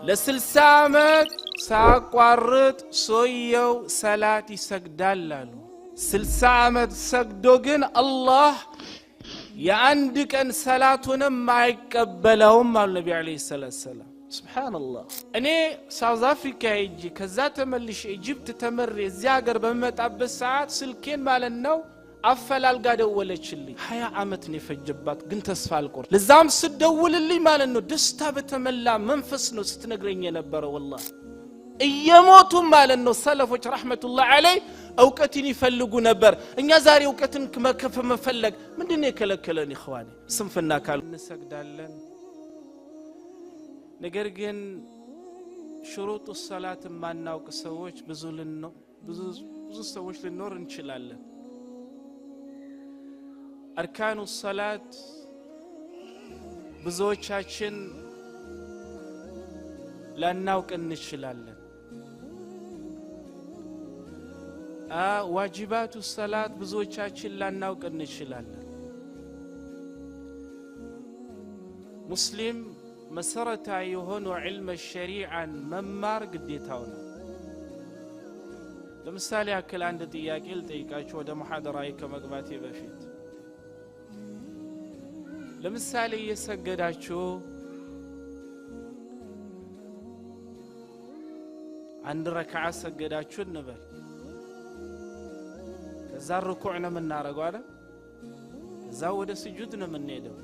ለ60 ዓመት ሳቋርጥ ሰውየው ሰላት ይሰግዳል አሉ 60 ዓመት ሰግዶ ግን አላህ የአንድ ቀን ሰላቱንም አይቀበለውም አሉ ነብዩ አለይሂ ሰላም ሱብሃንአላህ እኔ ሳውዝ አፍሪካ ሄጄ ከዛ ተመልሼ ኢጂፕት ተመሬ እዚያ ሀገር በመጣበት ሰዓት ስልኬን ማለት ነው አፈላልጋ ደወለችልኝ 20 ዓመት ነው የፈጀባት ግን ተስፋ አልቆርጥ ለዛም ስደውልልኝ ማለት ነው ደስታ በተመላ መንፈስ ነው ስትነግረኝ የነበረው والله እየሞቱ ማለት ነው ሰለፎች ረህመቱላህ ዐለይ እውቀትን ይፈልጉ ነበር እኛ ዛሬ እውቀትን ከመከፈ መፈለግ ምንድነው የከለከለን ኢኽዋኒ ስንፍና ካል እንሰግዳለን ነገር ግን ሽሩጡ ሰላት ማናውቅ ሰዎች ብዙ ሰዎች ልኖር እንችላለን አርካኑ ሰላት ብዙዎቻችን ላናውቅ እንችላለን ዋጅባቱ ሰላት ብዙዎቻችን ላናውቅ እንችላለን ሙስሊም መሰረታዊ የሆኑ ዒልም ሸሪዓን መማር ግዴታው ነው ለምሳሌ አከለ አንድ ጥያቄ ልጠይቃችሁ ወደ መሐደራዬ ከመግባቴ በፊት ለምሳሌ እየሰገዳችሁ አንድ ረክዓ ሰገዳችሁ እንበል ከዛ ሩኩዕ ነው የምናረገው አይደል ከዛ ወደ ስጁድ ነው የምንሄደው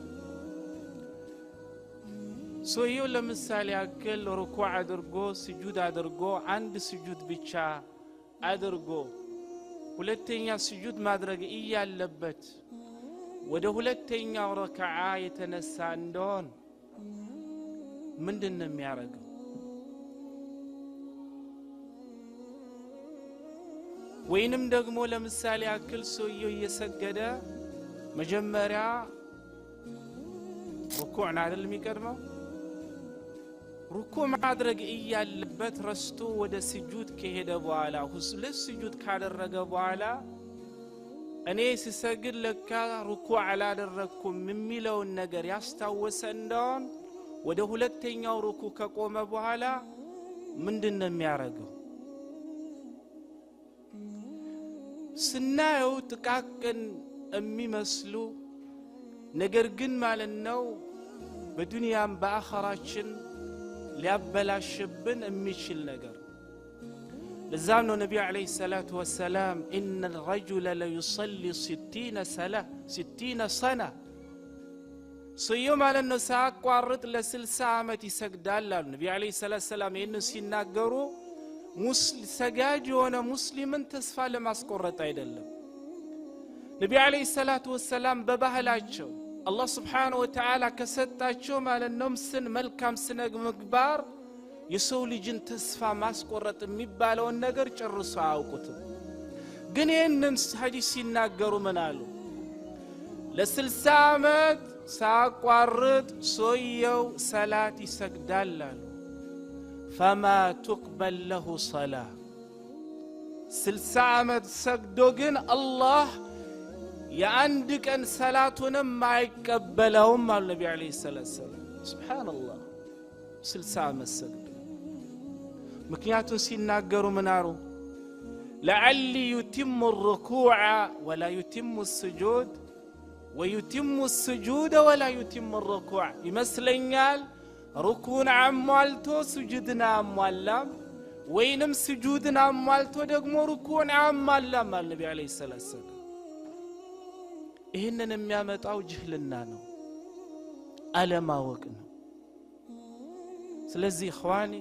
ሰውየው ለምሳሌ አከል ሩኩዕ አድርጎ ስጁድ አድርጎ አንድ ስጁድ ብቻ አድርጎ ሁለተኛ ስጁድ ማድረግ እያለበት ወደ ሁለተኛው ረክዓ የተነሳ እንደሆን ምንድነው የሚያረገው ወይንም ደግሞ ለምሳሌ አክል ሰውየው እየሰገደ መጀመሪያ ሩኩዕ አይደል የሚቀድመው ሩኩዕ ማድረግ እያለበት ረስቶ ወደ ስጁድ ከሄደ በኋላ ሁለት ስጁድ ካደረገ በኋላ እኔ ሲሰግድ ለካ ሩኩዕ አላደረኩም የሚለው ነገር ያስታወሰ እንደሆን ወደ ሁለተኛው ሩኩዕ ከቆመ በኋላ ምንድነው የሚያረገው ስናየው ጥቃቅን የሚመስሉ ነገር ግን ማለት ነው በዱንያም በአኺራችን ሊያበላሽብን የሚችል ነገር لذلك النبي عليه الصلاة والسلام إن الرجل لا يصلي 60 سنة سيوم على النساء قارت لسلسة عامة يسجدال النبي عليه الصلاة والسلام إنه سيناقروا سجاجي وانا مسلم تصفى لما سكرت عيدالله النبي عليه الصلاة والسلام ببهلاچو الله سبحانه وتعالى كستاچو على النمسن ملكام سنق مقبار የሰው ልጅን ተስፋ ማስቆረጥ የሚባለው ነገር ጨርሶ አውቁት ግን ይሄንን ሐዲስ ሲናገሩ ምን አሉ ለ60 ዓመት ሳቋርጥ ሰውየው ሰላት ይሰግዳል አሉ فما تقبل له صلاه 60 ዓመት ሰግዶ ግን አላህ የአንድ ቀን ሰላቱንም አይቀበለውም አሉ ነብዩ አለይሂ ሰላም ሱብሃንአላህ 60 ዓመት ሰግዶ ምክንያቱም ሲናገሩ ምን አሉ لعلي يتم الركوع ولا يتم السجود ويتم السجود ولا يتم الركوع يمثلنيال ركوعን አሟልቶ ስጁድን አሟላም ወይንም ስጁድን አሟልቶ ደግሞ ሩኩዕን አሟላም ማለት ነብዩ አለይሂ ሰላም ይሄንን የሚያመጣው ጅህልና ነው አለማወቅ ነው ስለዚህ ኢኽዋኒ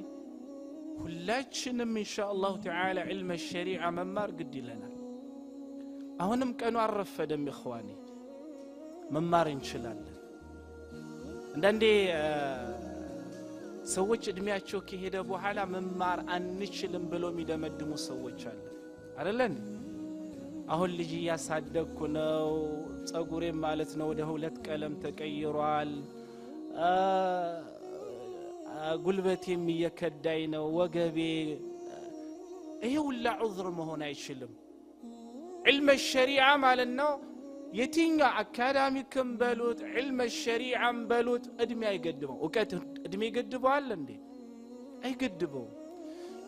ሁላችንም ኢንሻአላህ ተዓላ ዒልም الشريعة መማር ግድ ይለናል አሁንም ቀኑ አረፈደም ኢኽዋኒ መማር እንችላለን እንደንዴ ሰዎች እድሜያቸው ከሄደ በኋላ መማር አንችልም ብሎ የሚደመድሙ ሰዎች አሉ አይደል አሁን ልጅ ያሳደግኩ ነው ጸጉሬ ማለት ነው ወደ ሁለት ቀለም ተቀይሯል ጉልበቴም እየከዳይ ነው ወገቤ ይሄ ሁላ ዑዝር መሆን አይችልም ዒልም الشريعة ማለት ነው የትኛው አካዳሚክም በሉት ዒልም الشريعة በሉት እድሜ አይገድበው ወቀት እድሜ ይገድበዋል እንዴ አይገድበው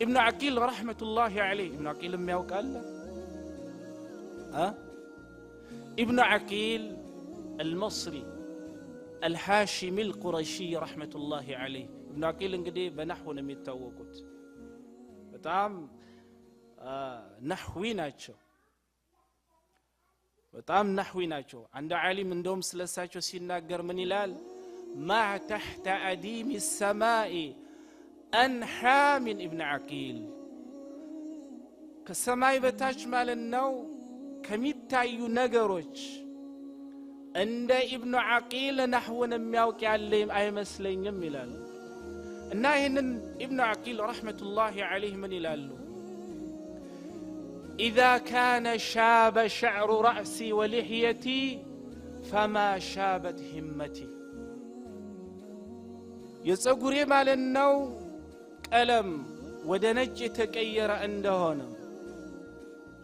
ابن عقيل رحمة الله عليه ابن عقيل የሚያውቅ አለ ابن عقيل المصري الهاشمي القرشي رحمة الله عليه ابن عقيل እንግዲህ በነህው ነው የሚታወቁት በጣም ነህዊ ናቸው በጣም ነህዊ ናቸው አንድ ዓሊም እንደውም ስለሳቸው ሲናገር ምን ይላል ما تحت أديم السماء أنحى من ابن عقيل ከሰማይ በታች ማለት ነው ከሚታዩ ነገሮች እንደ ኢብኑ ዓቂል ነህውን የሚያውቅ ያለ አይመስለኝም ይላል እና ይሄንን ኢብኑ ዓቂል ረህመቱላሂ ዐለይሂ ምን ይላሉ إذا كان شاب شعر رأسي ولحيتي فما شابت همتي የፀጉሬ ማለት ነው ቀለም ወደ ነጭ ተቀየረ እንደሆነ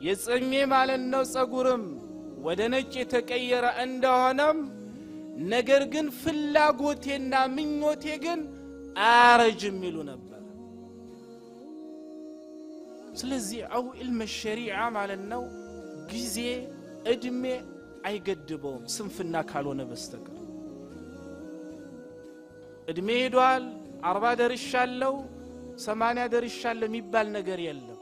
የጽሜ ማለት ነው ፀጉርም ወደ ነጭ ተቀየረ እንደሆነም ነገር ግን ፍላጎቴና ምኞቴ ግን አረጅም ይሉ ነበር ስለዚህ አው ኢልም الشريعه ማለት ነው ጊዜ እድሜ አይገድበውም ስንፍና ካልሆነ በስተቀር እድሜ ሄዷል 40 ደርሻለሁ 80 ደርሻለሁ የሚባል ነገር የለም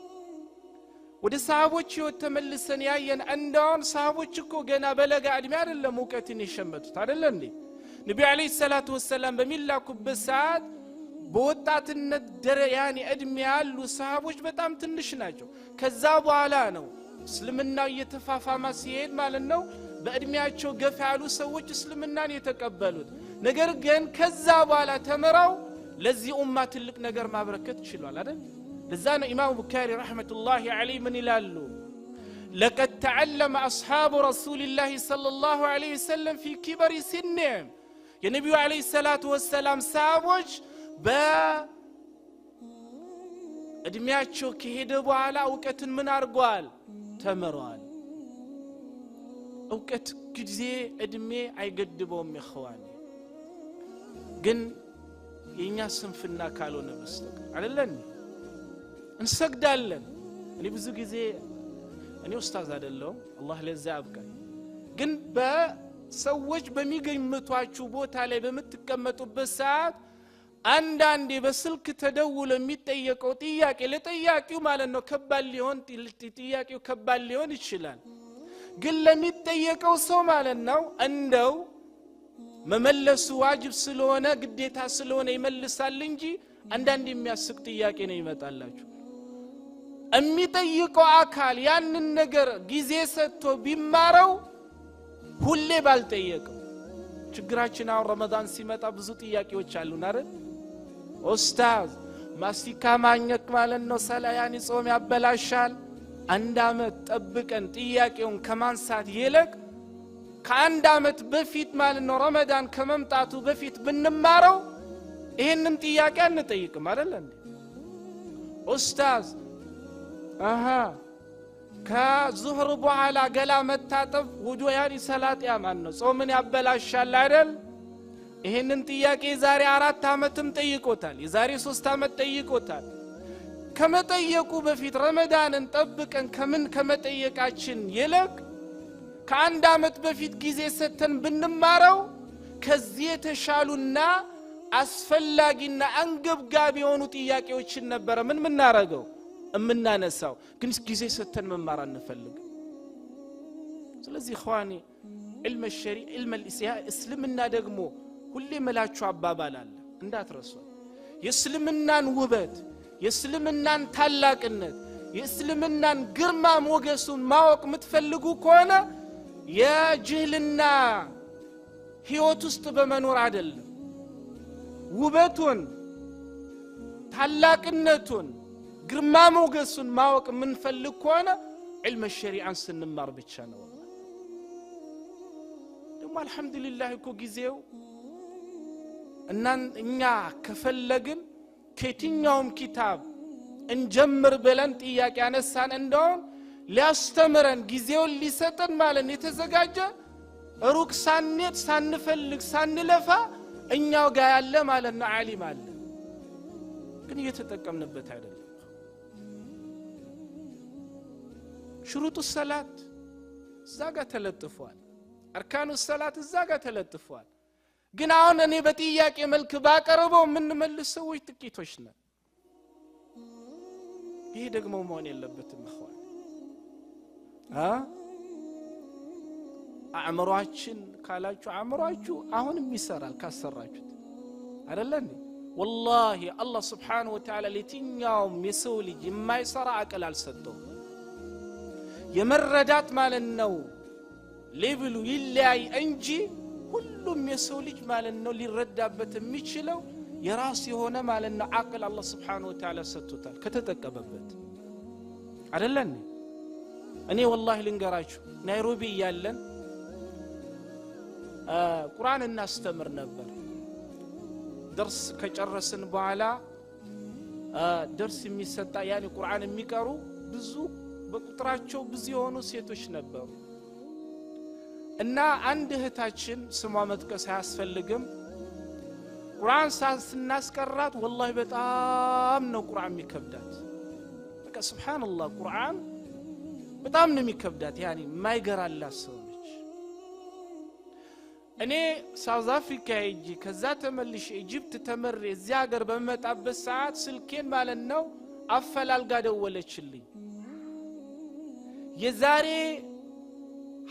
ወደ ሰሃቦች ተመልሰን ያየን እንደውን ሰሃቦች እኮ ገና በለጋ እድሜ አይደለም ሙቀትን ይሸመቱት አይደል እንዴ ነብዩ አለይሂ ሰላቱ ወሰለም በሚላኩበት ሰዓት በወጣትነት ያኒ እድሜ ያሉ ሰሃቦች በጣም ትንሽ ናቸው ከዛ በኋላ ነው እስልምናው እየተፋፋማ ሲሄድ ማለት ነው በእድሜያቸው ገፋ ያሉ ሰዎች እስልምናን የተቀበሉት ነገር ግን ከዛ በኋላ ተመራው ለዚህ ኡማ ትልቅ ነገር ማበረከት ይችላል አይደል لذا إمام بكاري رحمة الله عليه من يلالو لقد تعلم أصحاب رسول الله صلى الله عليه وسلم في كبر سنهم يا نبي عليه الصلاة والسلام سابوج با ادمياتشو كهدبوا على أوقات من أرقوال تمروال أوقات كجزي ادمي أيقدبوا مخواني قن يناسم فينا كالو نبستك على اللن እንሰግዳለን እኔ ብዙ ጊዜ እኔ ኡስታዝ አይደለሁም አላህ ለዛ ያብቃኝ ግን በሰዎች በሚገኝቷችሁ ቦታ ላይ በመተቀመጡበት ሰዓት አንዳንዴ በስልክ ተደውሎ የሚጠየቀው ጥያቄ ለጥያቄው ማለት ነው ከባድ ሊሆን ጥያቄው ከባድ ሊሆን ይችላል ግን ለሚጠየቀው ሰው ማለት ነው እንደው መመለሱ ዋጅብ ስለሆነ ግዴታ ስለሆነ ይመልሳል እንጂ አንዳንዴ የሚያስቅ ጥያቄ ነው ይመጣላችሁ የሚጠይቀው አካል ያንን ነገር ጊዜ ሰጥቶ ቢማረው ሁሌ ባልጠየቀው ችግራችን አሁን ረመዳን ሲመጣ ብዙ ጥያቄዎች አሉን አይደል ኡስታዝ ማስቲካ ማኘክ ማለት ነው ሰላያኒ ጾም ያበላሻል አንድ አመት ጠብቀን ጥያቄውን ከማንሳት ይልቅ ከአንድ አመት በፊት ማለት ነው ረመዳን ከመምጣቱ በፊት ብንማረው ይሄንን ጥያቄ አንጠይቅም አይደል እንዴ ኡስታዝ ከዙህር በኋላ ገላ መታጠብ ውዱ ያኒ ሰላት ያማን ነው ጾምን ያበላሻል አይደል ይሄንን ጥያቄ ዛሬ 4 አመትም ጠይቆታል የዛሬ 3 አመት ጠይቆታል ከመጠየቁ በፊት ረመዳንን ጠብቀን ከመጠየቃችን ይልቅ ከአንድ አመት በፊት ጊዜ ሰተን ብንማረው ከዚህ የተሻሉና አስፈላጊና አንገብጋቢ የሆኑ ጥያቄዎችን ነበር ምን ናረገው እምናነሳው ግን ጊዜ ሰተን መማር አንፈልግ ስለዚህ اخواني علم الشريعه علم الاسلام እስልምና ደግሞ ሁሌ መላቹ አባባል አለ እንዳትረሱ የእስልምናን ውበት የእስልምናን ታላቅነት የእስልምናን ግርማ ሞገሱን ማወቅ የምትፈልጉ ከሆነ የጅህልና ህይወት ውስጥ በመኖር አይደለም ውበቱን ታላቅነቱን ግርማ ሞገሱን ማወቅ የምንፈልግ ከሆነ علم الشريعه ስንማር ብቻ ነው ደግሞ አልহামዱሊላህ እኮ ጊዜው እኛ ከፈለግን ከየትኛውም ኪታብ እንጀምር ብለን ጥያቄ አነሳን እንደውን ሊያስተምረን ጊዜውን ሊሰጠን ማለት የተዘጋጀ ሩቅ ሳንሄድ ሳንፈልግ ሳንለፋ እኛው ጋር ያለ ማለት ነው ዓሊም አለ ግን እየተጠቀምንበት አይደለም شروط الصلاه ዛጋ ተለጥፏል አርካኑ الصلاه ዛጋ ተለጥፏል ግን አሁን እኔ በጥያቄ መልክ ባቀርበው ምን መልስ ሰዎች ጥቂቶች ነን ይሄ ደግሞ መሆን የለበትም እخوان አእምሮአችን ካላችሁ አእምሮአችሁ አሁንም ይሰራል ካሰራችሁት አይደለም والله الله سبحانه وتعالى ለትኛውም የሰው ልጅ የማይሰራ አቅል አልሰጠው የመረዳት ማለት ነው ሌቭሉ ይለያይ እንጂ ሁሉም የሰው ልጅ ማለት ነው ሊረዳበት የሚችለው የራስ የሆነ ማለት ነው አቅል الله سبحانه وتعالى ሰጥቶታል ከተጠቀመበት አይደለም እኔ والله ልንገራችሁ ናይሮቢ ያለን ቁርአን እናስተምር ነበር درس ከጨረስን በኋላ درس የሚሰጣ ያኒ ቁርአን የሚቀሩ ብዙ በቁጥራቸው ብዙ የሆኑ ሴቶች ነበሩ እና አንድ እህታችን ስሟ መጥቀስ አያስፈልግም ቁርአን ስናስቀራት والله በጣም ነው ቁርአን የሚከብዳት በቃ ሱብሃንአላህ ቁርአን በጣም ነው የሚከብዳት ያኒ ማይገራላት ሰው ነች እኔ ሳውዝ አፍሪካ ሄጄ ከዛ ተመልሼ ኢጂፕት ተመሬ እዚያ ሀገር በመጣበት ሰዓት ስልኬን ማለት ነው አፈላልጋ ደወለችልኝ የዛሬ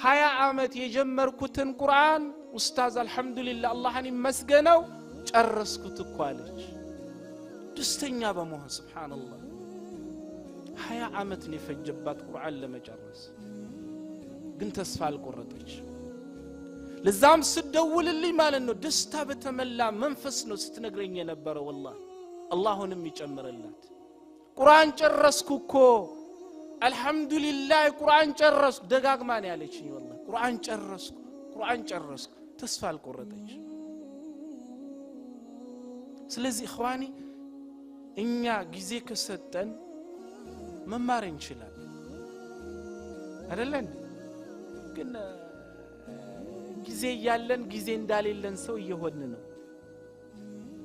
20 አመት የጀመርኩትን ቁርአን ኡስታዝ አልহামዱሊላህ አላህን ይመስገነው ጨረስኩት እኮ አለች ደስተኛ በመሆን ሱብሃንአላህ 20 አመት ነው የፈጀባት ቁርአን ለመጨረስ ግን ተስፋ አልቆረጠች ለዛም ስደውልልኝ ማለት ነው ደስታ በተመላ መንፈስ ነው ስትነግረኝ የነበረ والله አላህንም ይጨምርላት ቁርአን ጨረስኩ እኮ አልহামዱሊላህ ቁርአን ጨረስኩ ደጋግማ ነው ያለችኝ والله ቁርአን ጨረስኩ ተስፋ አልቆረጠች ስለዚህ اخواني እኛ ጊዜ ከሰጠን መማር እንችላለን አይደለም ግን ጊዜ ያለን ጊዜ እንዳሌለን ሰው እየሆነ ነው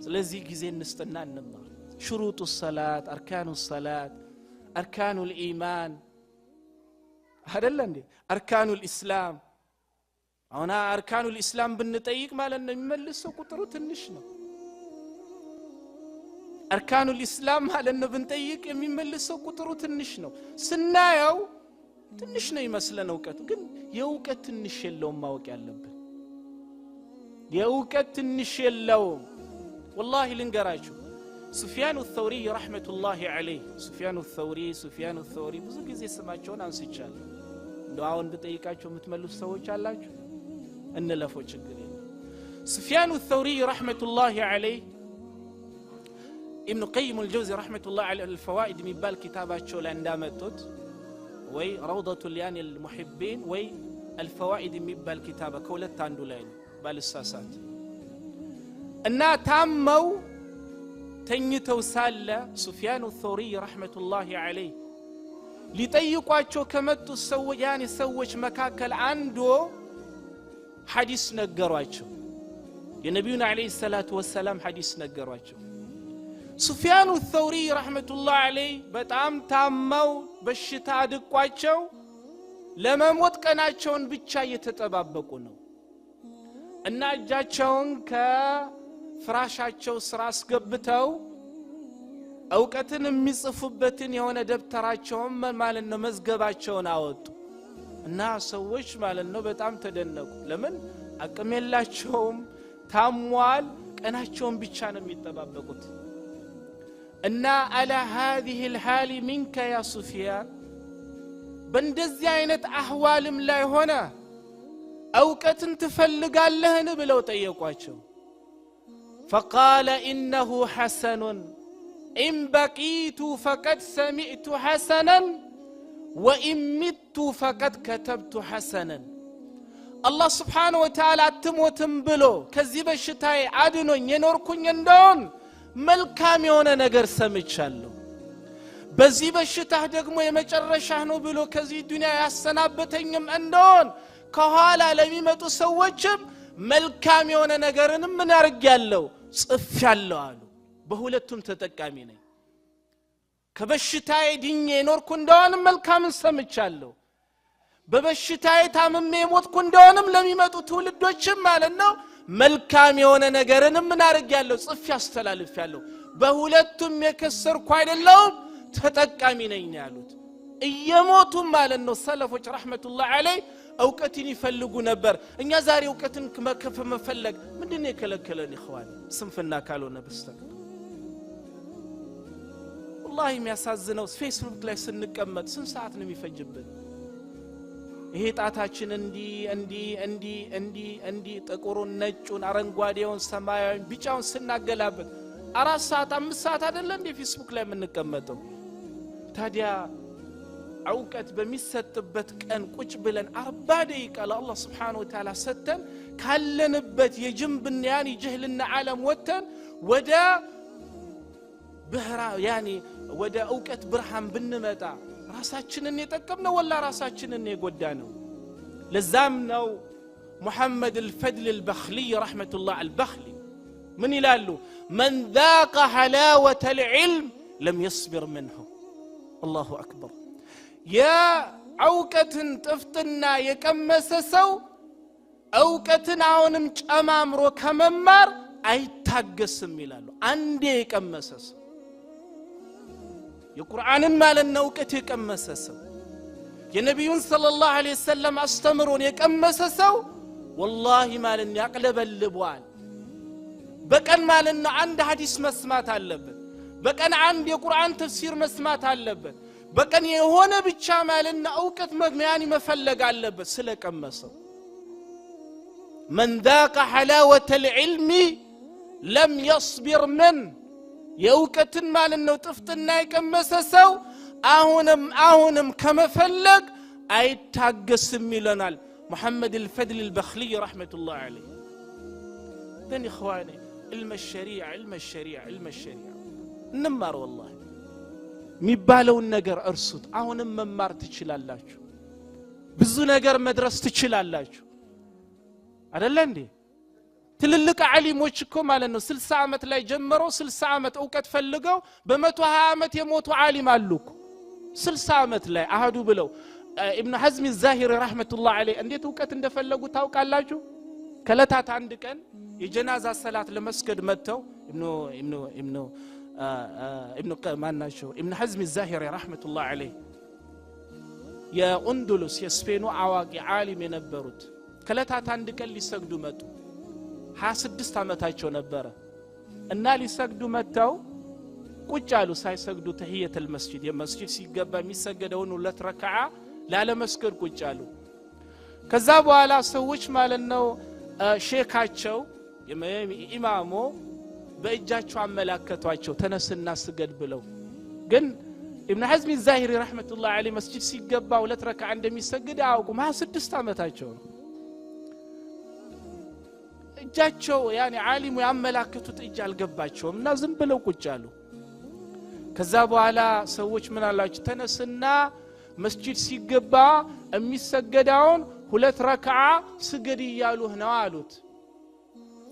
ስለዚህ ጊዜ እንስጥና እንማር شروط الصلاه اركان الصلاه اركان الايمان አይደለም እንዴ اركان الاسلام አሁን اركان الاسلام ብንጠይቅ ማለት ነው የሚመልሰው ቁጥሩ ትንሽ ነው اركان الاسلام ማለት ነው ብንጠይቅ የሚመልሰው ቁጥሩ ትንሽ ነው ስናየው ትንሽ ነው ይመስለን ዕውቀት ግን የዕውቀት ትንሽ የለውም ማወቅ ያለብን የዕውቀት ትንሽ የለውም والله ልንገራችሁ سفيان الثوري رحمة الله عليه سفيان الثوري ብዙ ጊዜ ስማቸውን አንስቻለሁ ዱዓውን በጠይቃቸው የምትመልሱ ሰዎች አላችሁ እንለፈው ችግር የለም سفيان الثوري رحمة الله عليه ابن قيم الجوزي رحمة الله عليه الفوائد የሚባል ኪታባቸው ላይ እንዳመጡት ወይ روضة اليان المحبين ወይ الفوائد የሚባል ኪታባ ከሁለት አንዱ ላይ ነው ባልሳሳት እና ታመው ተኝተው ሳለ سفيان الثوري رحمة الله عليه ሊጠይቋቸው ከመጡ ሰዎች ያኒ ሰዎች መካከል አንዱ ሐዲስ ነገሯቸው የነብዩን አለይሂ ሰላቱ ወሰለም ሐዲስ ነገሯቸው سفيان الثوري رحمة الله عليه በጣም ታመው በሽታ አድቋቸው ለመሞት ቀናቸውን ብቻ እየተጠባበቁ ነው እና እጃቸውን ከፍራሻቸው ስራ አስገብተው ዕውቀትን የሚጽፉበትን የሆነ ደብተራቸውን ማለት ነው መዝገባቸውን አወጡ እና ሰዎች ማለት ነው በጣም ተደነቁ ለምን አቅም የላቸውም ታሟል ቀናቸውን ብቻ ነው የሚጠባበቁት እና على هذه الحال منك يا سفيان በእንደዚህ አይነት አህዋልም ላይ ሆነ ዕውቀትን ትፈልጋለህን ብለው ጠየቋቸው فقال إنه حسن إن بقيت فقد سمعت حسنا وإن مت فقد كتبت حسنا الله سبحانه وتعالى አትሞትም ብሎ ከዚህ በሽታዬ አድኖኝ የኖርኩኝ እንደሆን መልካም የሆነ ነገር ሰምቻለሁ በዚህ በሽታ ደግሞ የመጨረሻህ ነው ብሎ ከዚህ ዱንያ ያሰናበተኝም እንደሆን ከኋላ ለሚመጡ ሰዎችም መልካም የሆነ ነገርንም ምን አርጋለሁ ጽፌያለሁ አሉ በሁለቱም ተጠቃሚ ነኝ ከበሽታዬ ድኜ ኖርኩ እንደሆነም መልካምን ሰምቻለሁ በበሽታዬ ታምሜ ሞትኩ እንደሆነም ለሚመጡ ትውልዶችም ማለት ነው መልካም የሆነ ነገርንም ምን አርጋለሁ ጽፍ ያስተላልፋለሁ በሁለቱም የከሰርኩ አይደለም ተጠቃሚ ነኝ ያሉት እየሞቱም ማለት ነው ሰለፎች ረህመቱላህ ዐለይሂ እውቀትን ይፈልጉ ነበር እኛ ዛሬ እውቀትን መከፈ መፈለግ ምንድነው የከለከለን ይخوان ስንፍና ካልሆነ በስተቀር والله የሚያሳዝነው ፌስቡክ ላይ ስንቀመጥ ስንት ሰዓት ነው የሚፈጅብን ይሄ ጣታችን እንዲ ጥቁሩን ነጩን አረንጓዴውን ሰማያዊውን ቢጫውን ስናገላበት 4 ሰዓት 5 ሰዓት አይደለ እንዴ ፌስቡክ ላይ የምንቀመጠው ታዲያ ዕውቀት በሚሰጥበት ቀን ቁጭ ብለን 40 ደቂቃ ለአላህ Subhanahu Wa Ta'ala ሰተን ካለንበት የጅንብና ያኒ ጀህልና ዓለም ወተን ወደ በህራ ያኒ ወደ ዕውቀት ብርሃን ብንመጣ ራሳችንን የጠቀምነው ወላ ራሳችንን የጎዳነው ለዛም ነው محمد الفضل البخلي رحمة الله البخلي من يلالو من ذاق حلاوة العلم لم يصبر منه الله أكبر يا عوكة تفتنا يكمسسو عوكة عونم أمامرو كممار أي تاقسم يلالو عندي يكمسسو القرآن ما لنا عوكة يكمسسو يا نبي صلى الله عليه وسلم استمرون يكمسسو والله ما لن يقلب اللبوان بكن ما لن عند حديث مسمات አለበት በቀን አንድ የቁርአን ተፍሲር መስማት አለበት በቀን የሆነ ብቻ ማለና ዕውቀት መግሚያን መፈለግ አለበት ስለቀመሰው من ذاق حلاوة العلم لم يصبر من የዕውቀትን ማለነው ጥፍጥና ይቀመሰሰው አሁንም ከመፈለግ አይታገስም ይለናል محمد الفضل البخلي رحمة الله عليه ثاني إخواني علم الشريعة نمار والله ميبالو النجر أرصد أهون ممار تشلاللاجو بزو نجر مدرس تشلاللاجو هذا اللي تللك علي موشكم على إنه 6 عامات لا يجمروا 6 عامات أوقات فلقوا بمتوا عامات يموتوا عالم علوكم 6 عامات لا أهدوا بلو ابن حزم الزاهري رحمة الله عليه أنديت أوقات اندفلقوا تاوك علاجو كلتات عندك يجنازة الصلاة لمسجد متوا ابن حزم الزاهري رحمة الله عليه يا أندلس يسفينو عواقي عالم ينبرت كلتات عندك اللي سجدوا متوا 26 ዓመታቸው ነበረ እና ሊሰግዱ መተው ቁጭ አሉ ሳይሰግዱ ተህየተ المسجد የመስጂድ ሲገባ የሚሰገደውን 2 ረካዓ ላለመስገድ ቁጭ አሉ ከዛ በኋላ ሰዎች ማለት ነው ሼካቸው ኢማሙ በእጃቸው አመላከቷቸው ተነስና ስገድ ብለው ግን ኢብኑ ሐዝም الزاهري رحمة الله عليه መስጂድ ሲገባ 2 ረካዓ እንደሚሰግድ አያውቁም 26 ዓመታቸው ነው እጃቸው ያኒ ዓሊሙ ያመላከቱት እጅ አልገባቸውም እና ዝም ብለው ቁጭ አሉ ከዛ በኋላ ሰዎች ምን አላችሁ ተነስና መስጂድ ሲገባ የሚሰገዳውን 2 ረካዓ ስገድ ይያሉህ ነው አሉት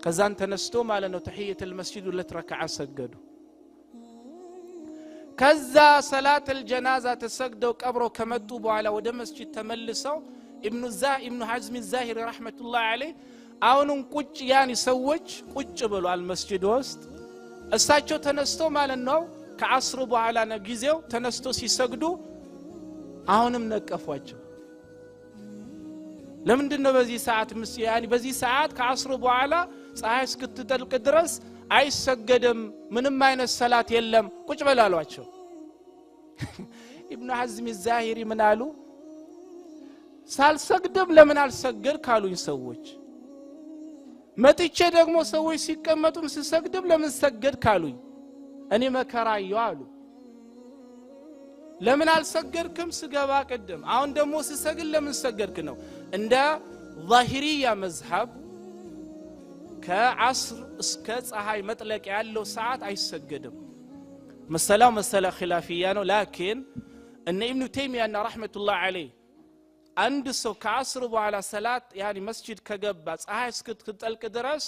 ከዛን ተነስቶ ማለት ነው ተህየተ المسجد 2 ረካዓ ሰገዱ ከዛ ሰላት الجنازة ተሰግደው ቀብሮ ከመጡ በኋላ ወደ መስጂድ ተመልሰው ኢብኑ ሐዝም الزاهري رحمة الله عليه አሁንም ቁጭ ያኒ ሰዎች ቁጭ ብሏል መስጂድ ውስጥ እሳቸው ተነስቶ ማለት ነው ከአስር በኋላ ነው ጊዜው ተነስቶ ሲሰግዱ አሁንም ነቀፏቸው ለምንድነው በዚህ ሰዓት ያኒ በዚህ ሰዓት ከአስር በኋላ ፀሐይ እስክትጠልቅ ድረስ አይሰገድም ምንም አይነት ሰላት የለም ቁጭ በላሏቸው ኢብኑ ሐዝም الزاهري ምን አሉ ሳልሰግድም ለምን አልሰገድ ካሉኝ ሰዎች መጥቼ ደግሞ ሰዎች ሲቀመጡም ሲሰግድም ለምን ሰገድ ካሉኝ እኔ መከራየው አሉ ለምን አልሰገድክም ስገባ ቀደም አሁን ደግሞ ሲሰግድ ለምን ሰገድክ ነው እንደ ዛሂሪያ መዝሐብ ከዓስር እስከ ፀሐይ መጥለቅ ያለው ሰዓት አይሰገድም መሰላው መሰላ ኺላፊያ ነው ላኪን እነ ኢብኑ ተይሚያና ረህመቱላህ ዐለይሂ አንድ ሰው ከዓስር በኋላ ሰላት ያኒ መስጂድ ከገባ ፀሐይ እስክትጠልቅ ድረስ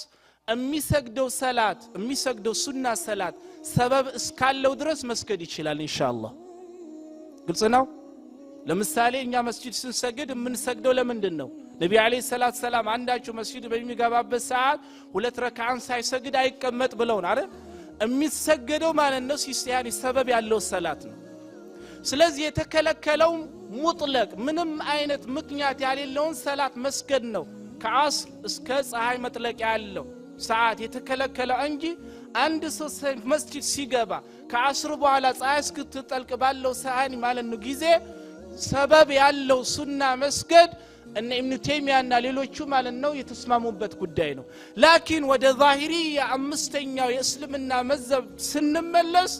የሚሰግደው ሰላት የሚሰግደው ሱና ሰላት ሰበብ እስካለው ድረስ መስገድ ይችላል ኢንሻአላህ ግልጽ ነው ለምሳሌ እኛ መስጂድ ስንሰግድ የምንሰግደው ለምንድን ነው ነብዩ አለይሂ ሰላቱ ሰላም አንዳችሁ መስጂድ በሚገባበት ሰዓት ሁለት ረካዓን ሳይሰግድ አይቀመጥ ብለውን አይደል የሚሰገደው ማለት ነው ሲያኒ ሰበብ ያለው ሰላት ነው ስለዚህ የተከለከለው ሙጥለቅ ምንም አይነት ምክንያት ያሌለውን ሰላት መስገድ ነው ከአስር እስከ ፀሐይ መጥለቅ ያለው ሰዓት የተከለከለው እንጂ አንድ ሰው መስጂድ ሲገባ ከአስር በኋላ ፀሐይ እስክትጠልቅ ባለው ሰዓት ማለት ነው ጊዜ ሰበብ ያለው ሱና መስገድ እነ ኢብኑ ተይሚያና ሌሎቹ ማለት ነው የተስማሙበት ጉዳይ ነው ላኪን ወደ ዛሂሪያ አምስተኛው የእስልምና መዝሀብ ስንመለስ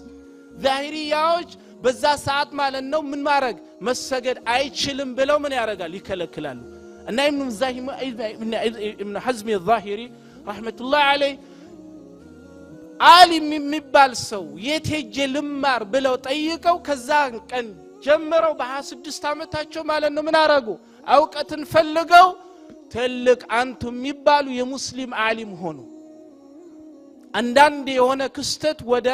ዛሂሪያዎች በዛ ሰዓት ማለት ነው ምን ማድረግ መሰገድ አይችልም ብለው ምን ያረጋል ይከለክላሉ እና ኢብኑ ሐዝም الظاهري ረህመቱላህ ዐለይሂ ዓሊም የሚባል ሰው የቴጀ ልማር ብለው ጠይቀው ከዛ ቀን ጀምረው በ26 አመታቸው ማለት ነው ምን አረጉ አውቀትን ፈልገው ትልቅ አንቱ የሚባሉ የሙስሊም ዓሊም ሆኑ አንዳንድ የሆነ ክስተት ወደ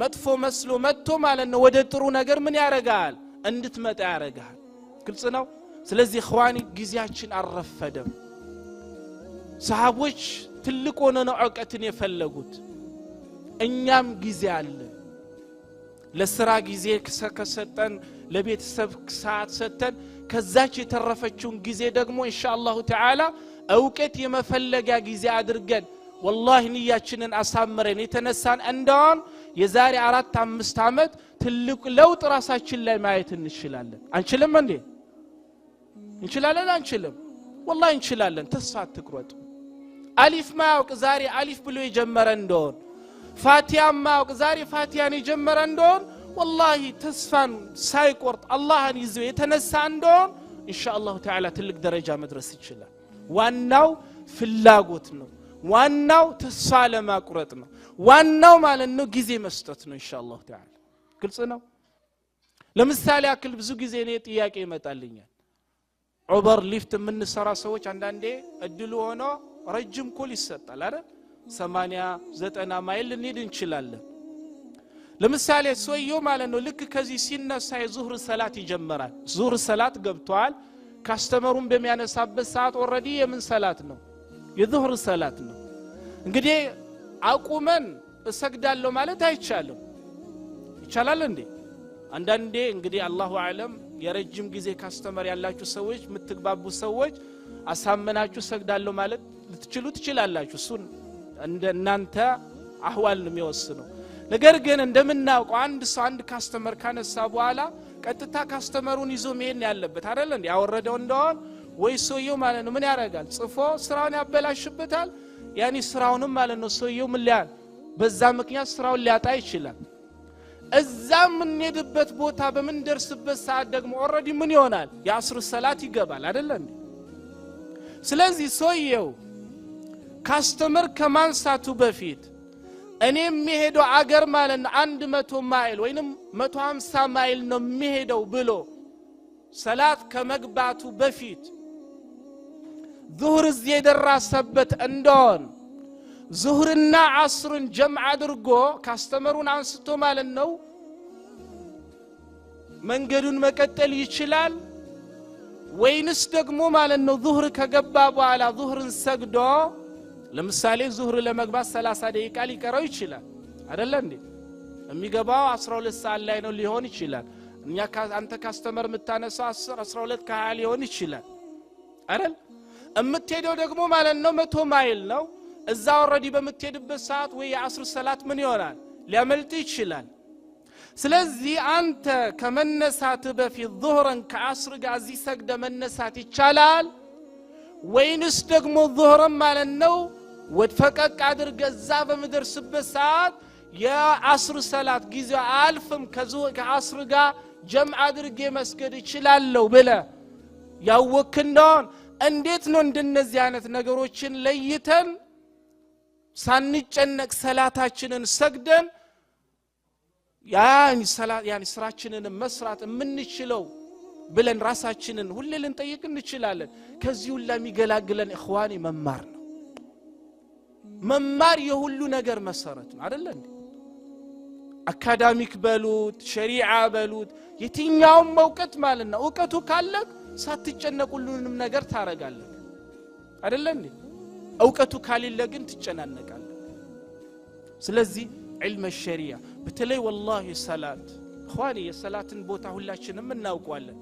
መጥፎ መስሎ መጥቶ ማለት ነው ወደ ጥሩ ነገር ምን ያረጋል እንድትመጣ ያረጋል ግልጽ ነው ስለዚህ ኸዋኒ ጊዜያችን አረፈደም ሰሃቦች ትልቅ ሆነው አውቀትን የፈለጉት እኛም ጊዜ አለ ለስራ ጊዜ ከሰጠን ለቤተሰብ ሰዓት ሰጠን ከዛች የተረፈችውን ጊዜ ደግሞ ኢንሻአላሁ ተዓላ አውቀት የመፈለጊያ ጊዜ አድርገን والله ንያችንን አሳምረን የተነሳን እንደውን የዛሬ 4-5 አመት ትልቅ ለውጥ ራሳችን ላይ ማየት እንችላለን አንችልም እንዴ እንችላለን አንችልም والله እንችላለን ተስፋ አትቁረጡ አሊፍ ማውቅ ዛሬ አሊፍ ብሎ የጀመረ እንደውን ፋቲያ ማውቅ ዛሬ ፋቲያን የጀመረ እንደውን والله ተስፋን ሳይቆርጥ አላህን ይዞ የተነሳ እንደውን ኢንሻአላሁ ተዓላ ትልቅ ደረጃ መድረስ ይችላል ዋናው ፍላጎት ነው ዋናው ተስፋ ለማቁረጥ ነው ዋናው ማለት ነው ጊዜ መስጠት ነው ኢንሻአላሁ ተዓላ ግልጽ ነው ለምሳሌ አክል ብዙ ጊዜ እኔ ጥያቄ ይመጣልኛል ዑበር ሊፍት ምን ሰራ ሰዎች አንዳንዴ እድሉ ሆኖ ረጅም ኮል ይሰጣል አይደል 80-90 ማይል እንሄድ እንችላለን ለምሳሌ ሰውየው ማለት ነው ልክ ከዚህ ሲነሳ የዙህር ሰላት ይጀምራል ዙህር ሰላት ገብቷል ካስተመሩን በሚያነሳበት ሰዓት ኦሬዲ የምን ሰላት ነው የዙህር ሰላት ነው እንግዲህ አቁመን እሰግዳለሁ ማለት አይቻልም ይቻላል እንዴ አንዳንዴ እንግዲህ አላሁ አለም የረጅም ጊዜ ካስተመር ያላችሁ ሰዎች ምትግባቡ ሰዎች አሳመናችሁ ሰግዳለሁ ማለት ልትችሉ ትችላላችሁ እሱን እንደናንተ አህዋል ነው የሚወስነው ነገር ግን እንደምናውቀው አንድ ሰው አንድ ካስተመር ካነሳ በኋላ ቀጥታ ካስተመሩን ይዞ መሄድ ያለበት አይደል እንዴ ያወረደው እንደሆነ ወይ ሰውየው ማለት ነው ምን ያረጋል ጽፎ ስራውን ያበላሽበታል ያኒ ስራውንም ማለት ነው ሰውየው ምን ሊያል በዛ ምክንያት ስራውን ሊያጣ ይችላል እዛም እንሄድበት ቦታ በመንደርስበት ሰዓት ደግሞ ኦሬዲ ምን ይሆናል የአስር ሰላት ይገባል አይደል እንዴ ስለዚህ ሰውየው ካስተመር ከማንሳቱ በፊት እኔ የሚሄደው አገር ማለት ነው 100 ማይል ወይንም 150 ማይል ነው የሚሄደው ብሎ ሰላት ከመግባቱ በፊት ዙህር የደረሰበት እንደሆነ ዙህርና ዓስርን ጀምዕ አድርጎ ካስተመሩን አንስቶ ማለት ነው መንገዱን መቀጠል ይችላል ወይንስ ደግሞ ማለት ነው ዙህር ከገባ በኋላ ዙህርን ሰግዶ ለምሳሌ ዙህር ለመግባት 30 ደቂቃ ሊቀረው ይችላል አይደል እንዴ የሚገባው 12 ሰዓት ላይ ነው ሊሆን ይችላል እኛ አንተ ካስተመር መታነሳው 10-12 ከ20 ሊሆን ይችላል አይደል እምትሄደው ደግሞ ማለት ነው 100 ማይል ነው እዛ ኦሬዲ በምትሄድበት ሰዓት ወይ የዓስር ሰላት ምን ይሆናል ሊያመልጥ ይችላል ስለዚህ አንተ ከመነሳት በፊት ዙህርን ከዓስር ጋር እዚህ ሰግደ መነሳት ይቻላል ወይንስ ደግሞ ዙህርን ማለት ነው ወድፈቀቅ አድርገ እዛ በመድረስበት ሰዓት የዓስር ሰላት ጊዜ አልፍም ከዓስር ጋር ጀምዕ አድርጌ መስገድ ይችላልው ብለ ያወክንዶን እንዴት ነው እንደነዚህ አይነት ነገሮችን ለይተን ሳንጨነቅ ሰላታችንን ሰግደን ያኒ ስራችንን መስራት የምንችለው ብለን ራሳችንን ሁሌ ልንጠይቅ እንችላለን ከዚህ ሁሉ የሚገላግለን ኢኽዋኒ መማር ነው መማር የሁሉ ነገር መሰረት ነው አይደል እንዴ አካዳሚክ በሉት ሸሪዓ በሉት የትኛውም መውቀት ማለት ነው ዕውቀቱ ካለ ሳትጨነቅ ሁሉንም ነገር ታረጋለህ አይደል እንዴ ዕውቀቱ ካሌለ ግን ትጨናነቃለህ ስለዚህ علم الشريعة بتلي والله الصلاة اخواني الصلاة بوتا ሁላችንም እናውቀዋለን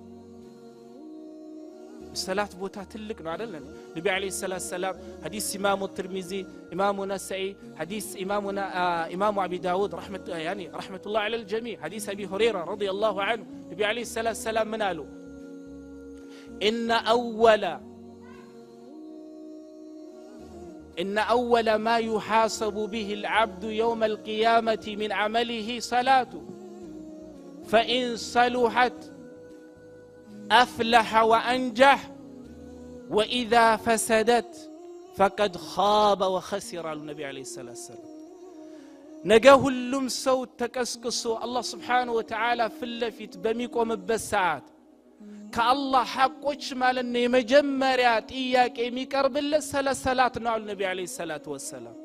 الصلاة بوتا ትልቅ ነው አይደል ነብዩ አለይሂ ሰላም حديث امام الترمذي امام النسائي حديث امام ابي داود رحمه الله على الجميع حديث ابي هريرة رضي الله عنه نبي عليه السلام من قالوا إن أول ما يحاسب به العبد يوم القيامة من عمله صلاته فإن صلحت أفلح وأنجح وإذا فسدت فقد خاب وخسر النبي عليه الصلاة والسلام نجاه اللم صوت تكسكسو الله سبحانه وتعالى في اللفت بميكم بالساعات كالله حقوش مالن يمجمريات إياك يميقرب الله صلاة نوع النبي عليه الصلاة والسلام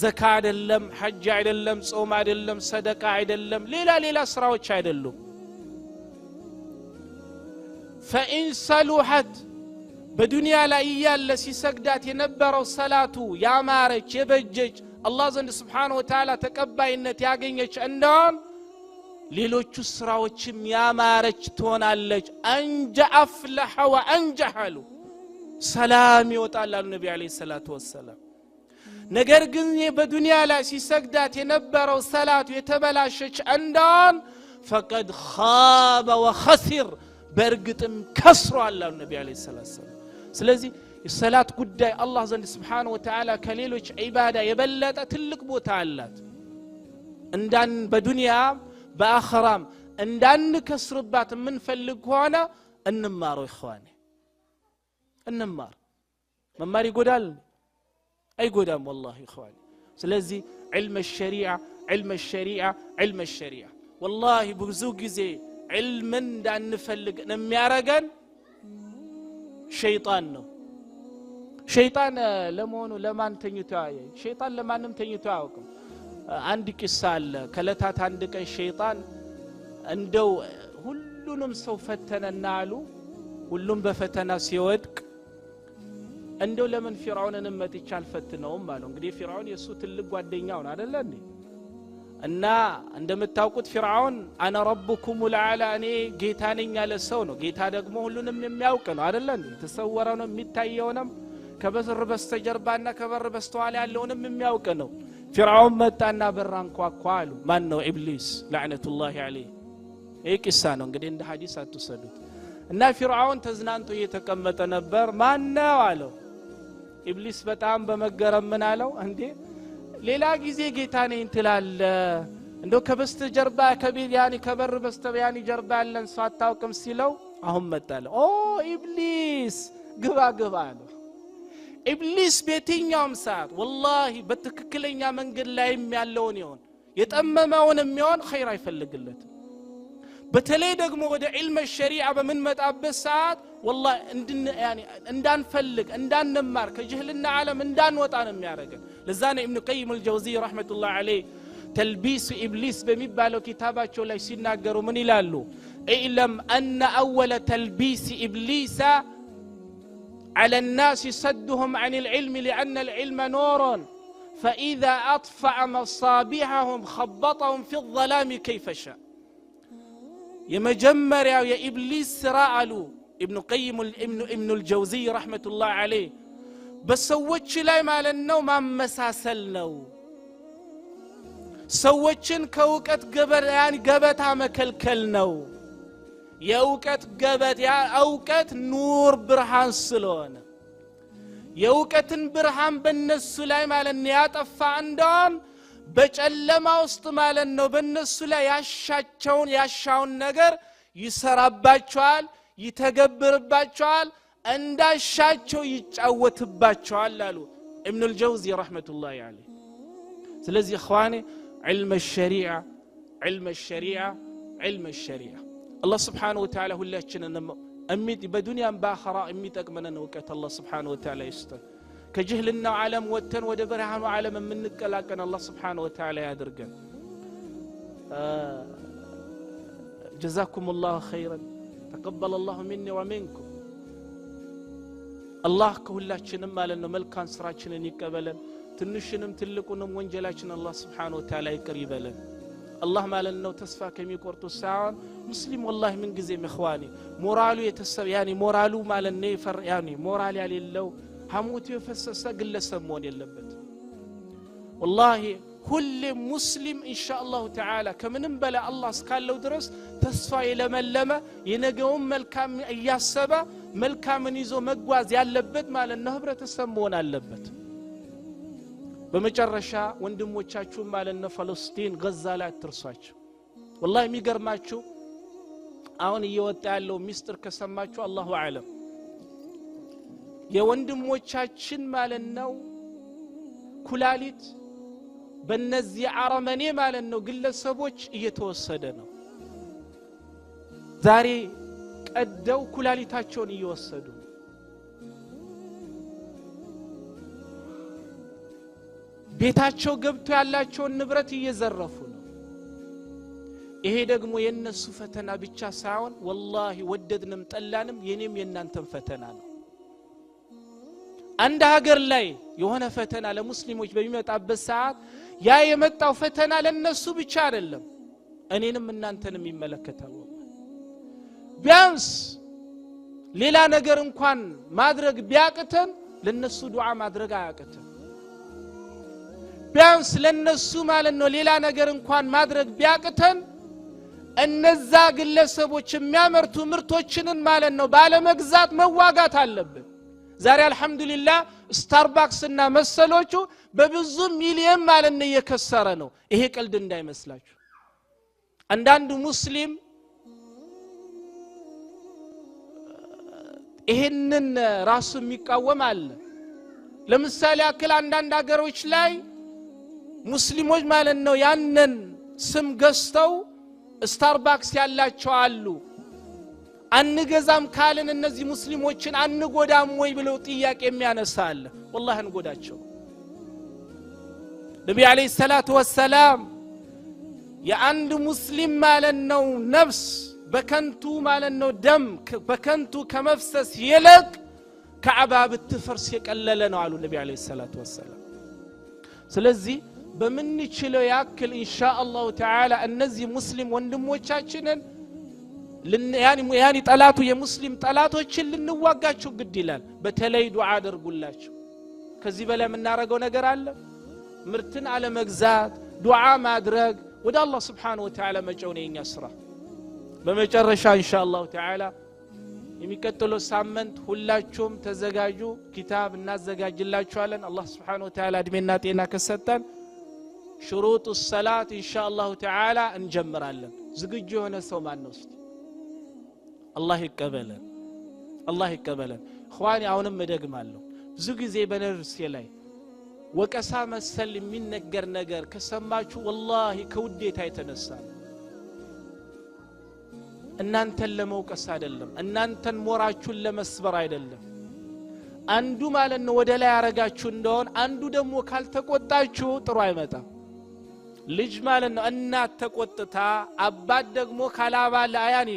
زكاة عدلم حج عدلم صوم عدلم صدقة عدلم ليلا سراوش عدلم فإن صلحت بدنيا لا إيال لسي سجدات ينبروا صلاة يا مارج يبجج الله سبحانه وتعالى تقبى إنت ياقينيش أندون ሌሎቹ ስራዎችም ያማረች ትሆናለች አንጀ አፍለሐ ወአንጀሐሉ ሰላም ይወጣል አሉ ነብዩ አለይሂ ሰላቱ ወሰለም ነገር ግን በዱንያ ላይ ሲሰግዳት የነበረው ሰላቱ የተበላሸች እንደሆን فقد خاب وخسر በርግጥም ከስሯል አሉ ነብዩ አለይሂ ሰላቱ ወሰለም ስለዚህ የሰላት ጉዳይ አላህ ዘንድ Subhanahu Wa Ta'ala ከሌሎች ዒባዳ የበለጠ ትልቅ ቦታ አላት እንዳን በዱንያ በአኺራም እንዳንከስርባት ምን ፈልግ ሆነ እንማር ኢኽዋኒ እንማር መማር ይጎዳል አይጎዳም والله ኢኽዋኒ ስለዚህ علم الشريعة والله ብዙ ጊዜ علم እንዳንፈልግ የሚያረጋን ሸይጣን ነው ሸይጣን ለመሆኑ ለማን ተኝቶ ያየ ሸይጣን ለማንም ተኝቶ አያውቅም አንድ ቂሳ አለ ከለታት አንድ ቀን ሸይጣን እንደው ሁሉንም ሰው ፈተነና አሉ ሁሉም በፈተና ሲወድቅ እንደው ለምን ፊርዓውንን መጥቻ አልፈትነውም አሉ እንግዲህ ፊርዓውን የሱ ትልቅ ጓደኛው ነው አይደል እንዴ እና እንደምታውቁት ፊርዓውን አና ረብኩም العላ እኔ ጌታ ነኝ ያለ ሰው ነው ጌታ ደግሞ ሁሉንም የሚያውቅ ነው አይደል እንዴ ተሰወረው ነው የሚታየውንም ከበር በስተጀርባና ከበር በስተኋላ ያለውንም የሚያውቅ ነው فرعون متانا بران كواكوالو مانو إبليس لعنة الله عليه إيه كسانو እንግዲህ እንደ ሐዲስ አትወሰዱት እና فرعون ተዝናንቶ እየተቀመጠ ነበር ማነው አለው ኢብሊስ በጣም በመገረም ምን አለው እንዴ ሌላ ጊዜ ጌታ ነኝ ትላለ እንደው ከበስተጀርባ ከቢያኒ ከበር በስተቢያኒ ጀርባ ያለን ሰው አታውቅም ሲለው አሁን መጣለ ኦ ኢብሊስ ግባ አለው ኢብሊስ በየትኛውም ሰዓት والله በትክክለኛ መንገድ ላይ ያለውን ይሆን የጠመመውን የሚሆን ኸይር አይፈልግለትም በተለይ ደግሞ ወደ علم الشريعة በመንመጣበት ሰዓት والله እንዳንፈልግ እንዳንማር ከጅህልና ዓለም እንዳንወጣ ነው የሚያደርገን ለዛ ነው ኢብኑ ቀይም الجوزي رحمة الله عليه تلبيس إبليس በሚባለው ኪታባቸው ላይ ሲናገሩ ምን ይላሉ اعلم أن أول تلبيس إبليس على الناس صدهم عن العلم لأن العلم نور فإذا أطفأ مصابيحهم خبطهم في الظلام كيف شاء يمجمر يا إبليس سرعلو ابن الجوزي رحمة الله عليه بس سوتش لا ما للنوم مساسلنو سوتشن كوكت قبر يعني قبتها مكلكلنو የውቀት ገበት ያ አውቀት ኑር ብርሃን ስለሆነ የውቀትን ብርሃን በነሱ ላይ ማለት ነው ያጠፋ እንደም በጨለማ ውስጥ ማለት ነው በነሱ ላይ ያሻውን ነገር ይሰራባቸዋል ይተገብርባቸዋል እንዳሻቸው ይጫወትባቸዋል አሉ ኢብኑ الجوزي رحمة الله عليه ስለዚህ اخواني علم الشريعة الله سبحانه وتعالى ሁላችንን እሚት በዱንያም በአኺራ እሚጠቅመን ወቀት الله سبحانه وتعالى ይስጠን ከጅህልናው ዓለም ወጥተን ወደ ብርሃኑ ዓለም የምንቀላቀል አላህ Subhanahu Wa Ta'ala ያድርገን جزاكم الله خيرا تقبل الله مني ومنكم الله كሁላችንም ማለት ነው መልካም ስራችንን ይቀበለን ትንሽንም ትልቁንም ወንጀላችን አላህ Subhanahu Wa Ta'ala ይቅር ይበለን الله ማለት ነው ተስፋ ከሚቆርጡ ሳይሆን ሙስሊም والله ምን ጊዜ መخواني ሞራሉ የተሰብ ያኒ ሞራሉ ማለት ነው ይፈር ያኒ ሞራል ያሌለው ሐሞት የፈሰሰ ግለሰብ መሆን የለበት والله ሁሌ ሙስሊም ኢንሻአላህ ተዓላ ከምንም በላይ አላህ እስካለው ድረስ ተስፋ የለመለመ የነገውን መልካም ያያሰበ መልካምን ይዞ መጓዝ ያለበት ማለት ነው ህብረተሰብ መሆን አለበት በመጨረሻ ወንድሞቻችሁ ማለት ነው ፍልስጤም ጋዛ ላይ አትርሷቸው والله የሚገርማችሁ አሁን እየወጣ ያለው ሚስጥር ከሰማችሁ አላሁ አለም የወንድሞቻችን ማለት ነው ኩላሊት በእነዚህ አረመኔ ማለት ነው ግለሰቦች እየተወሰደ ነው ዛሬ ቀደው ኩላሊታቸውን እየወሰዱ ቤታቸው ገብቶ ያላቸውን ንብረት እየዘረፉ ነው ይሄ ደግሞ የነሱ ፈተና ብቻ ሳይሆን والله ወደድንም ጠላንም የኔም የናንተም ፈተና ነው አንድ ሀገር ላይ የሆነ ፈተና ለሙስሊሞች በሚመጣበት ሰዓት ያ የመጣው ፈተና ለነሱ ብቻ አይደለም እኔንም እናንተንም ይመለከታል ቢያንስ ሌላ ነገር እንኳን ማድረግ ቢያቅተን ለነሱ ዱዓ ማድረግ አያቅተን ቢያንስ ለነሱ ማለት ነው ሌላ ነገር እንኳን ማድረግ ቢያቅተን እነዛ ግለሰቦች የሚያመርቱ ምርቶችንን ማለት ነው ባለመግዛት መዋጋት አለብን ዛሬ አልহামዱሊላህ ስታርባክስ እና መሰሎቹ በብዙ ሚሊዮን ማለት ነው እየከሰረ ነው ይሄ ቀልድ እንዳይመስላችሁ አንዳንድ ሙስሊም ይሄንን ራሱ የሚቃወም አለ ለምሳሌ አክል አንዳንድ ሀገሮች ላይ ሙስሊሞች ማለት ነው ያንን ስም ገዝተው ስታርባክስ ያላቸው አሉ አንገዛም ካልን እነዚህ ሙስሊሞችን አንጎዳም ወይ ብለው ጥያቄ የሚያነሳል والله እንጎዳቸው ነብዩ አለይሂ ሰላቱ ወሰለም የአንድ ሙስሊም ማለት ነው ነፍስ በከንቱ ማለት ነው ደም በከንቱ ከመፍሰስ ይልቅ ከዓባ ብትፈርስ የቀለለ ነው አሉ ነብዩ አለይሂ ሰላቱ ወሰለም ስለዚህ በመንችለው ያክል ኢንሻአላህ ተዓላ እነዚህ ሙስሊም ወንድሞቻችንን ያኒ ጠላቱ የሙስሊም ጠላቶችን ልንዋጋቸው ግድ ይላል በተለይ ዱዓ አድርጉላቸው ከዚህ በላይ የምናረገው ነገር አለ ምርትን አለ መግዛት ዱዓ ማድረግ ወደ አላህ Subhanahu Wa Ta'ala መጨውን የኛ ስራ በመጨረሻ ኢንሻአላህ ተዓላ የሚከተለው ሳምንት ሁላችሁም ተዘጋጁ ኪታብ እናዘጋጅላችኋለን አላህ Subhanahu Wa Ta'ala እድሜና ጤና ከሰጠን شروط الصلاه ان شاء الله تعالى እንጀምራለን ዝግጁ የሆነ ሰው ማን ነው እስቲ الله ይቀበለን الله ይቀበለን اخواني አሁንም እደግማለሁ ብዙ ጊዜ በነርሴ ላይ ወቀሳ መሰል የሚነገር ነገር ከሰማችሁ والله ከውዴታ የተነሳ እናንተን ለመውቀስ አይደለም እናንተን ሞራችሁን ለመስበር አይደለም አንዱ ማለት ነው ወደ ላይ ያረጋችሁ እንደሆነ አንዱ ደግሞ ካልተቆጣችሁ ጥሩ አይመጣም ልጅ ማለት ነው እናት ተቆጥታ አባት ደግሞ ካላባለ ያኒ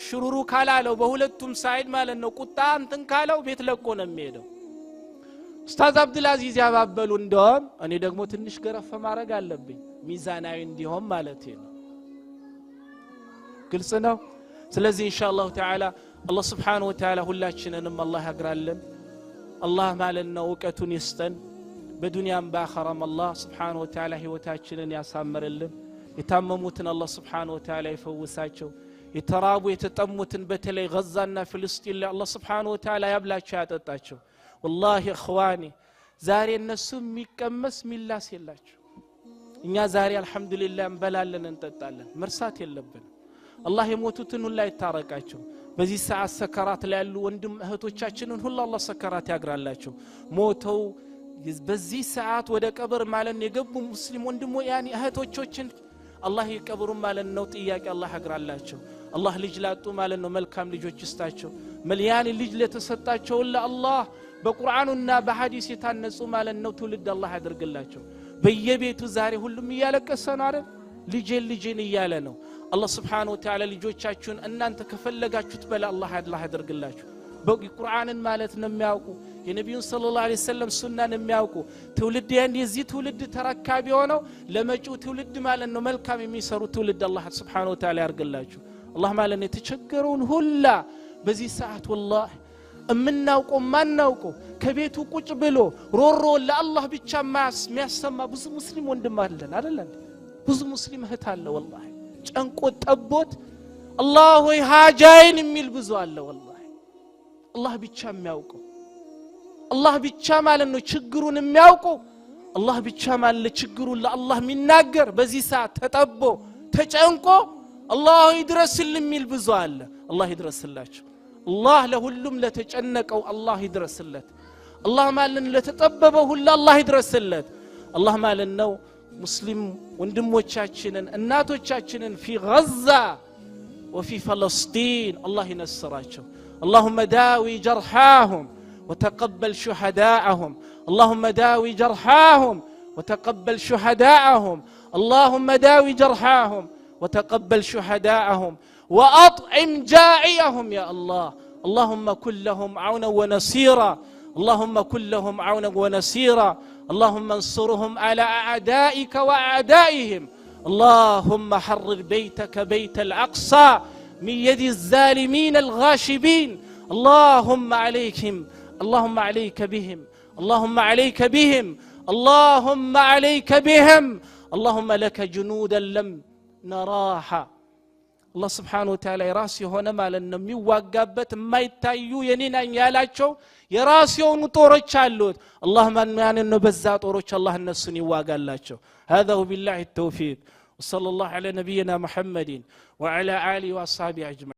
ሽሩሩ ካላለው በሁለቱም ሳይድ ማለት ነው ቁጣ እንትን ካለው ቤት ለቆ ነው የሚሄደው ኡስታዝ አብዱልአዚዝ ያባበሉ እንደሆነ እኔ ደግሞ ትንሽ ገረፈ ማድረግ አለብኝ ሚዛናዊ እንዲሆን ማለት ነው ግልጽ ነው ስለዚህ ኢንሻአላህ ተዓላ አላህ Subhanahu Wa Ta'ala ሁላችንንም አላህ ያግራልን አላህ ማለት ነው ወቀቱን ይስጠን በዱንያም በአኺራም አላህ Subhanahu Wa Ta'ala ህይወታችንን ያሳምርልን የታመሙትን አላህ Subhanahu Wa Ta'ala ይፈውሳቸው የተራቡ የተጠሙትን በተለይ ጋዛና ፍልስጤም ላይ አላህ Subhanahu Wa Ta'ala ያብላቸው ያጠጣቸው والله اخواني ዛሬ እነሱ የሚቀመስ ሚላስ የላቸው እኛ ዛሬ አልহামዱሊላህ እንበላለን እንጠጣለን መርሳት የለብን አላህ የሞቱትን ሁሉ ይታረቃቸው በዚህ ሰዓት ሰከራት ላይ ያሉ ወንድም እህቶቻችንን ሁሉ አላህ ሰከራት ያግራላቸው ሞተው በዚህ ሰዓት ወደ ቀብር ማለት የገቡ ሙስሊም ወንድሞ ያኒ እህቶቻችን አላህ ይቀብሩ ማለት ነው ጥያቄ አላህ ያግራላቸው አላህ ልጅ ላጡ ማለት ነው መልካም ልጆች ይስጣቸው መልያን ልጅ ለተሰጣቸው ለአላህ በቁርአኑና በሐዲስ የታነጹ ማለት ነው ትውልድ አላህ ያድርግላቸው በየቤቱ ዛሬ ሁሉም እያለቀሰ ነው አይደል ልጄን እያለ ነው አላህ Subhanahu Wa Ta'ala ልጆቻችሁን እናንተ ከፈለጋችሁት በላ አላህ ያድርግላችሁ በቁርአንን ማለት ነው የሚያውቁ የነብዩን ሰለላሁ ዐለይሂ ወሰለም ሱናን የሚያውቁ ትውልድ የዚህ ትውልድ ተረካቢ ሆነው ለመጪው ትውልድ ማለት ነው መልካም የሚሰሩ ትውልድ አላህ Subhanahu Wa Ta'ala ያርግላችሁ አላህ ማለት ነው የተቸገረውን ሁላ በዚህ ሰዓት والله እምናውቀው ማናውቀው ከቤቱ ቁጭ ብሎ ሮሮ ለአላህ ብቻ የሚያሰማ ብዙ ሙስሊም ወንድም አለን አይደል ብዙ ሙስሊም እህት አለ والله ጨንቆ ጠቦት አላህ ሆይ ሃጃይን የሚል ብዙ አለ والله አላህ ብቻ የሚያውቀው አላህ ብቻ ማለት ነው ችግሩን የሚያውቀው አላህ ብቻ ማለት ችግሩን ለአላህ የሚናገር በዚህ ሰዓት ተጠቦ ተጨንቆ አላህ ይድረስልኝ የሚል ብዙ አለ አላህ ይድረስላችሁ አላህ ለሁሉም ለተጨነቀው አላህ ይድረስለት አላህ ማለት ለተጠበበው ሁሉ አላህ ይድረስለት አላህ ማለት ነው ሙስሊም ወንድሞቻችንን እናቶቻችንን في غزة وفي فلسطين الله ينصراቸው اللهم داوي جرحاهم وتقبل شهداءهم اللهم داوي جرحاهم وتقبل شهداءهم اللهم داوي جرحاهم وتقبل شهداءهم وأطعم جائعهم يا الله اللهم كن لهم عونا ونصيرا اللهم كن لهم عونا ونصيرا اللهم انصرهم على أعدائك وأعدائهم اللهم حرر بيتك بيت الأقصى من يد الظالمين الغاشبين اللهم عليهم اللهم عليك بهم اللهم عليك بهم اللهم عليك بهم اللهم لك جنودا لم نراها الله سبحانه وتعالى يراسي هنا مالنا ميواقبت ما يتايو ينين يالاچو يراسيون طورچ አሉት اللهم ان نبزا طورچ الله النسن يواقالاچو هذا بالله التوفيق وصلى الله على نبينا محمد وعلى اله واصحابه اجمعين